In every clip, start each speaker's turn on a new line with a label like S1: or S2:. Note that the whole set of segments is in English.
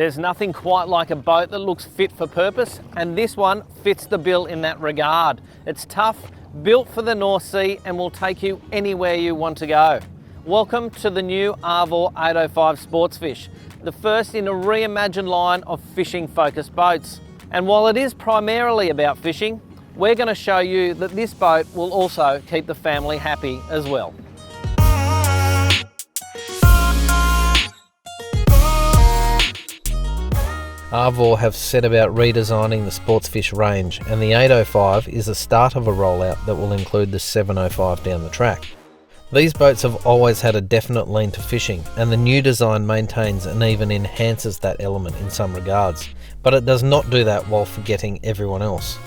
S1: There's nothing quite like a boat that looks fit for purpose, and this one fits the bill in that regard. It's tough, built for the North Sea, and will take you anywhere you want to go. Welcome to the new Arvor 805 Sportsfish, the first in a reimagined line of fishing-focused boats. And while it is primarily about fishing, we're going to show you that this boat will also keep the family happy as well. Arvor have set about redesigning the Sportsfish range, and the 805 is the start of a rollout that will include the 705 down the track. These boats have always had a definite lean to fishing, and the new design maintains and even enhances that element in some regards, but it does not do that while forgetting everyone else.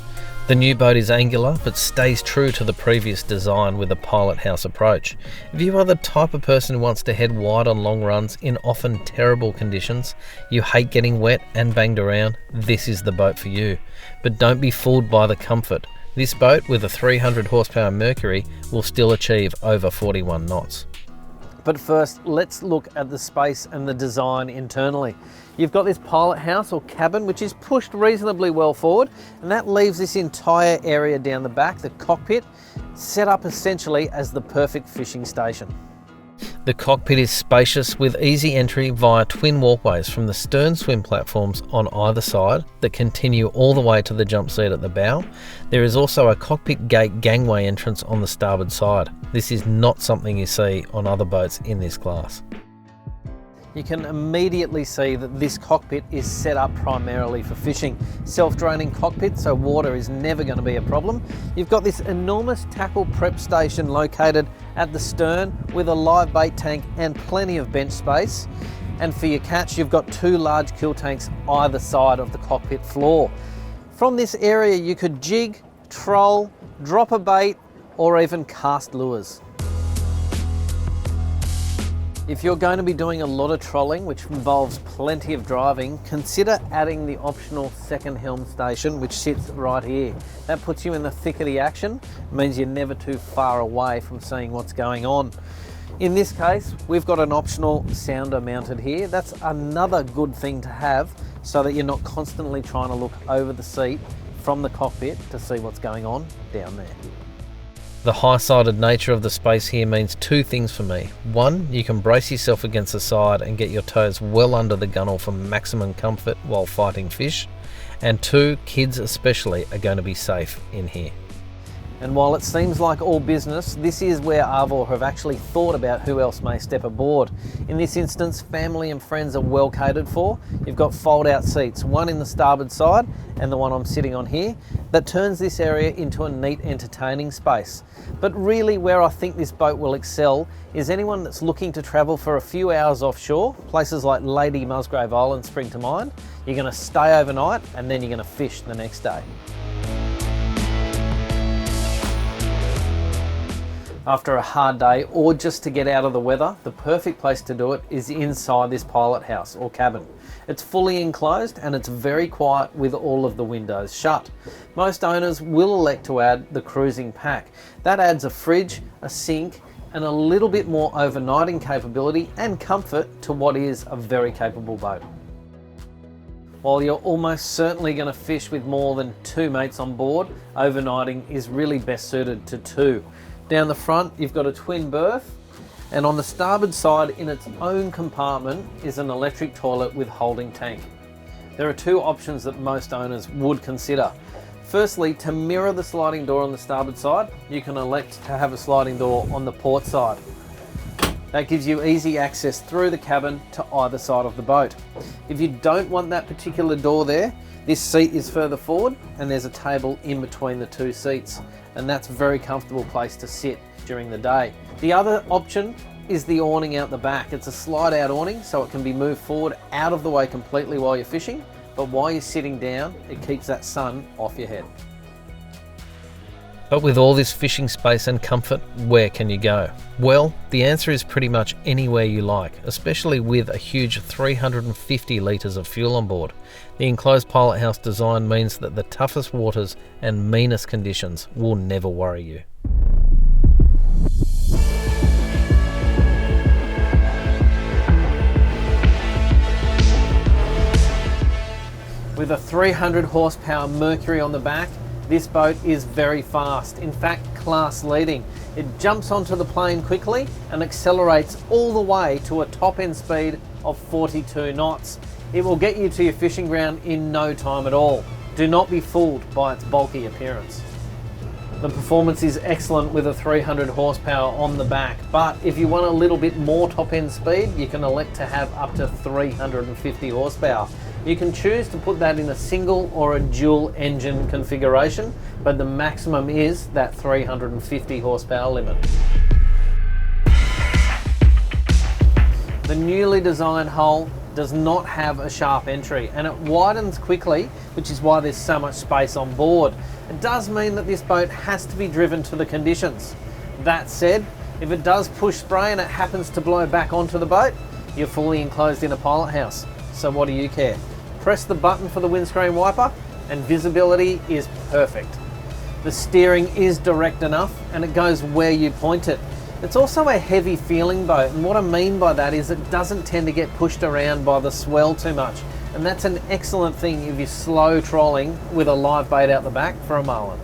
S1: The new boat is angular, but stays true to the previous design with a pilot house approach. If you are the type of person who wants to head wide on long runs in often terrible conditions, you hate getting wet and banged around, this is the boat for you. But don't be fooled by the comfort. This boat with a 300 horsepower Mercury will still achieve over 41 knots. But first, let's look at the space and the design internally. You've got this pilot house or cabin which is pushed reasonably well forward, and that leaves this entire area down the back, the cockpit, set up essentially as the perfect fishing station. The cockpit is spacious with easy entry via twin walkways from the stern swim platforms on either side that continue all the way to the jump seat at the bow. There is also a cockpit gate gangway entrance on the starboard side. This is not something you see on other boats in this class. You can immediately see that this cockpit is set up primarily for fishing. Self-draining cockpit, so water is never going to be a problem. You've got this enormous tackle prep station located at the stern with a live bait tank and plenty of bench space. And for your catch, you've got two large kill tanks either side of the cockpit floor. From this area, you could jig, troll, drop a bait, or even cast lures. If you're going to be doing a lot of trolling, which involves plenty of driving, consider adding the optional second helm station, which sits right here. That puts you in the thick of the action. It means you're never too far away from seeing what's going on. In this case, we've got an optional sounder mounted here. That's another good thing to have so that you're not constantly trying to look over the seat from the cockpit to see what's going on down there. The high-sided nature of the space here means two things for me. One, you can brace yourself against the side and get your toes well under the gunnel for maximum comfort while fighting fish. And two, kids especially are going to be safe in here. And while it seems like all business, this is where Arvor have actually thought about who else may step aboard. In this instance, family and friends are well catered for. You've got fold-out seats, one in the starboard side and the one I'm sitting on here, that turns this area into a neat entertaining space. But really where I think this boat will excel is anyone that's looking to travel for a few hours offshore. Places like Lady Musgrave Island spring to mind. You're going to stay overnight and then you're going to fish the next day. After a hard day or just to get out of the weather, the perfect place to do it is inside this pilot house or cabin. It's fully enclosed and it's very quiet with all of the windows shut. Most owners will elect to add the cruising pack. That adds a fridge, a sink, and a little bit more overnighting capability and comfort to what is a very capable boat. While you're almost certainly going to fish with more than two mates on board, overnighting is really best suited to two. Down the front, you've got a twin berth, and on the starboard side in its own compartment is an electric toilet with holding tank. There are two options that most owners would consider. Firstly, to mirror the sliding door on the starboard side, you can elect to have a sliding door on the port side. That gives you easy access through the cabin to either side of the boat. If you don't want that particular door there, this seat is further forward and there's a table in between the two seats, and that's a very comfortable place to sit during the day. The other option is the awning out the back. It's a slide out awning so it can be moved forward out of the way completely while you're fishing, but while you're sitting down it keeps that sun off your head. But with all this fishing space and comfort, where can you go? Well, the answer is pretty much anywhere you like, especially with a huge 350 litres of fuel on board. The enclosed pilot house design means that the toughest waters and meanest conditions will never worry you. With a 300 horsepower Mercury on the back, this boat is very fast, in fact class leading. It jumps onto the plane quickly and accelerates all the way to a top end speed of 42 knots. It will get you to your fishing ground in no time at all. Do not be fooled by its bulky appearance. The performance is excellent with a 300 horsepower on the back, but if you want a little bit more top end speed, you can elect to have up to 350 horsepower. You can choose to put that in a single or a dual engine configuration, but the maximum is that 350 horsepower limit. The newly designed hull does not have a sharp entry and it widens quickly, which is why there's so much space on board. It does mean that this boat has to be driven to the conditions. That said, if it does push spray and it happens to blow back onto the boat, you're fully enclosed in a pilot house. So what do you care? Press the button for the windscreen wiper and visibility is perfect. The steering is direct enough and it goes where you point it. It's also a heavy feeling boat, and what I mean by that is it doesn't tend to get pushed around by the swell too much, and that's an excellent thing if you're slow trolling with a live bait out the back for a marlin.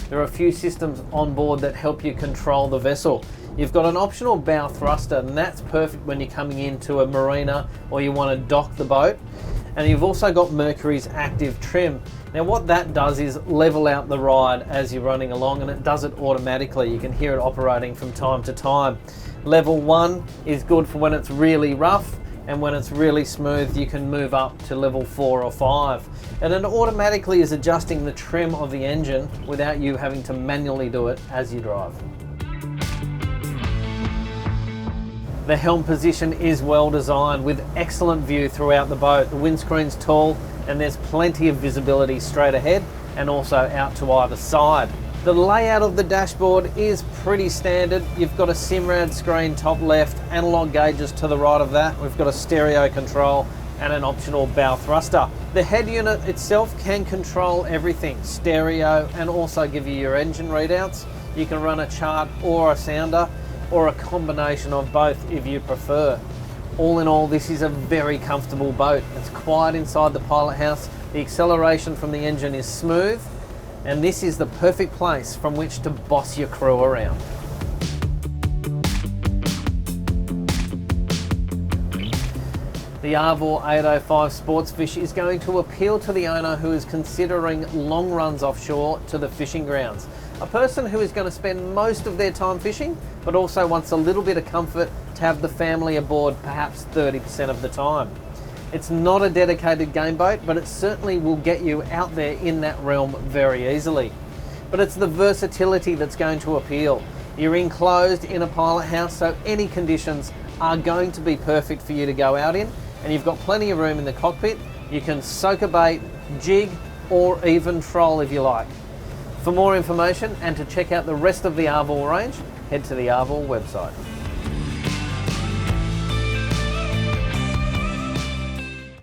S1: There are a few systems on board that help you control the vessel. You've got an optional bow thruster, and that's perfect when you're coming into a marina or you want to dock the boat. And you've also got Mercury's active trim. Now what that does is level out the ride as you're running along, and it does it automatically. You can hear it operating from time to time. Level 1 is good for when it's really rough, and when it's really smooth you can move up to level 4 or 5. And it automatically is adjusting the trim of the engine without you having to manually do it as you drive. The helm position is well designed with excellent view throughout the boat. The windscreen's tall and there's plenty of visibility straight ahead and also out to either side. The layout of the dashboard is pretty standard. You've got a Simrad screen top left, analog gauges to the right of that. We've got a stereo control and an optional bow thruster. The head unit itself can control everything, stereo, and also give you your engine readouts. You can run a chart or a sounder, or a combination of both if you prefer. All in all, this is a very comfortable boat. It's quiet inside the pilot house, the acceleration from the engine is smooth, and this is the perfect place from which to boss your crew around. The Arvor 805 Sportsfish is going to appeal to the owner who is considering long runs offshore to the fishing grounds. A person who is going to spend most of their time fishing, but also wants a little bit of comfort to have the family aboard perhaps 30% of the time. It's not a dedicated game boat, but it certainly will get you out there in that realm very easily. But it's the versatility that's going to appeal. You're enclosed in a pilot house, so any conditions are going to be perfect for you to go out in, and you've got plenty of room in the cockpit. You can soak a bait, jig, or even troll if you like. For more information and to check out the rest of the Arvor range, head to the Arvor website.